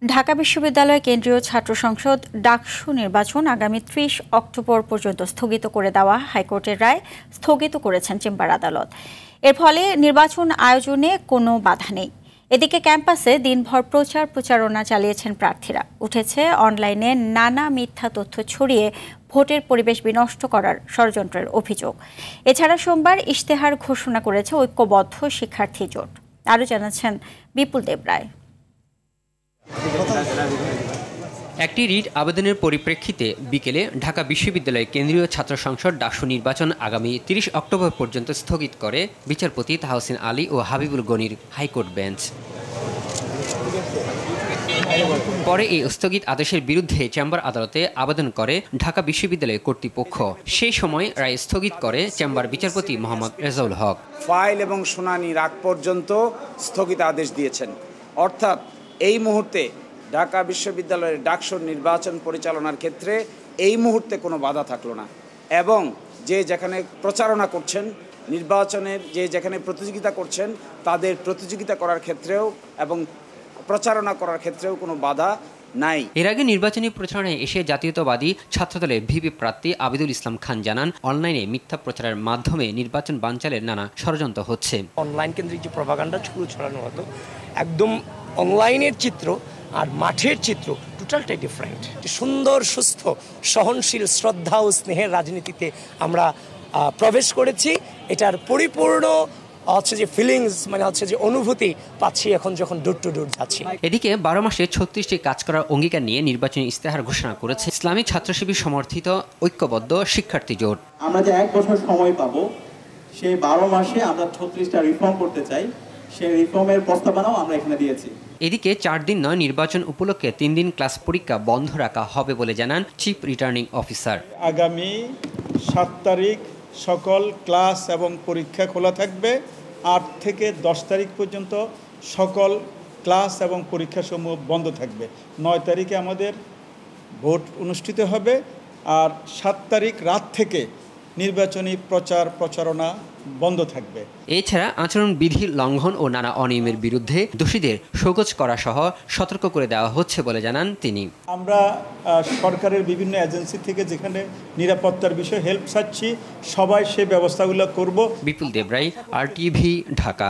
ঢাকা বিশ্ববিদ্যালয় কেন্দ্রীয় ছাত্র সংসদ ডাকসু নির্বাচন আগামী ৩০ অক্টোবর পর্যন্ত স্থগিত করে দেওয়া হাইকোর্টের রায় স্থগিত করেছেন চেম্বার আদালত। এর ফলে নির্বাচন আয়োজনে কোনো বাধা নেই। এদিকে ক্যাম্পাসে দিনভর প্রচারণা চালিয়েছেন প্রার্থীরা। উঠেছে অনলাইনে নানা মিথ্যা তথ্য ছড়িয়ে ভোটের পরিবেশ বিনষ্ট করার ষড়যন্ত্রের অভিযোগ। এছাড়া সোমবার ইশতেহার ঘোষণা করেছে ঐক্যবদ্ধ শিক্ষার্থী জোট। আরও জানাচ্ছেন বিপুল দেবরায়। একটি রিট আবেদনের পরিপ্রেক্ষিতে বিকেলে ঢাকা বিশ্ববিদ্যালয় কেন্দ্রীয় ছাত্র সংসদ ডাকসু নির্বাচন আগামী ৩০ অক্টোবর পর্যন্ত স্থগিত করে বিচারপতি তাহসিন আলী ও হাবিবুল গনির হাইকোর্ট বেঞ্চ। পরে এই স্থগিত আদেশের বিরুদ্ধে চেম্বার আদালতে আবেদন করে ঢাকা বিশ্ববিদ্যালয় কর্তৃপক্ষ। সেই সময় রায় স্থগিত করে চেম্বার বিচারপতি মোহাম্মদ রেজাউল হক। ফাইল এবং শুনানির আগ পর্যন্ত স্থগিত আদেশ দিয়েছেন। অর্থাৎ এই মুহূর্তে ঢাকা বিশ্ববিদ্যালয়ের ডাকসুর নির্বাচন পরিচালনার ক্ষেত্রে এই মুহূর্তে কোনো বাধা থাকলো না, এবং যে যেখানে প্রচারণা করছেন, নির্বাচনের যে যেখানে প্রতিযোগিতা করছেন, তাদের প্রতিযোগিতা করার ক্ষেত্রেও এবং প্রচারণা করার ক্ষেত্রেও কোনো বাধা নাই। এর আগে নির্বাচনী প্রচারণায় এসে জাতীয়তাবাদী ছাত্রদলের ভিপি প্রার্থী আবিদুল ইসলাম খান জানান, অনলাইনে মিথ্যা প্রচারের মাধ্যমে নির্বাচন বানচালের নানা ষড়যন্ত্র হচ্ছে। অনলাইন কেন্দ্রিক যে প্রপাগান্ডা ছড়ানো হতো, একদম অনলাইনের চিত্র আর মাঠের চিত্র টোটালটাই ডিফারেন্ট। সুন্দর, সুস্থ, সহনশীল, শ্রদ্ধা ও স্নেহের রাজনীতিতে আমরা প্রবেশ করেছি। এটার পরিপূর্ণ যে ফিলিংস, মানে যে অনুভূতি পাচ্ছি এখন যখন ডোর টু ডোর যাচ্ছি। এদিকে ১২ মাসে ৩৬টি কাজ করার অঙ্গীকার নিয়ে নির্বাচনী ইশতেহার ঘোষণা করেছে ইসলামী ছাত্রশিবির সমর্থিত ঐক্যবদ্ধ শিক্ষার্থী জোট। আমরা যে ১ বছর সময় পাবো, সেই ১২ মাসে আমরা ৩৬টা রিফর্ম করতে চাই, সেই রিফর্মের প্রস্তাবনাও আমরা এখানে দিয়েছি। এদিকে ৪ দিন নয়, নির্বাচন উপলক্ষে ৩ দিন ক্লাস পরীক্ষা বন্ধ রাখা হবে বলে জানান চিফ রিটার্নিং অফিসার। আগামী ৭ তারিখ সকল ক্লাস এবং পরীক্ষা খোলা থাকবে। ৮ থেকে ১০ তারিখ পর্যন্ত সকল ক্লাস এবং পরীক্ষাসমূহ বন্ধ থাকবে। ৯ তারিখে আমাদের ভোট অনুষ্ঠিত হবে, আর ৭ তারিখ রাত থেকে নির্বাচনী প্রচারণা বন্ধ থাকবে। এছাড়া আচরণবিধি লঙ্ঘন ও নানা অনিয়মের বিরুদ্ধে দোষীদের শোকজ করা সহ সতর্ক করে দেওয়া হচ্ছে বলে জানান তিনি। আমরা সরকারের বিভিন্ন এজেন্সি থেকে যেখানে নিরাপত্তার বিষয়ে হেল্প চাচ্ছি, সবাই সেই ব্যবস্থাগুলো করব। বিপুল দেবরায়, RTV, ঢাকা।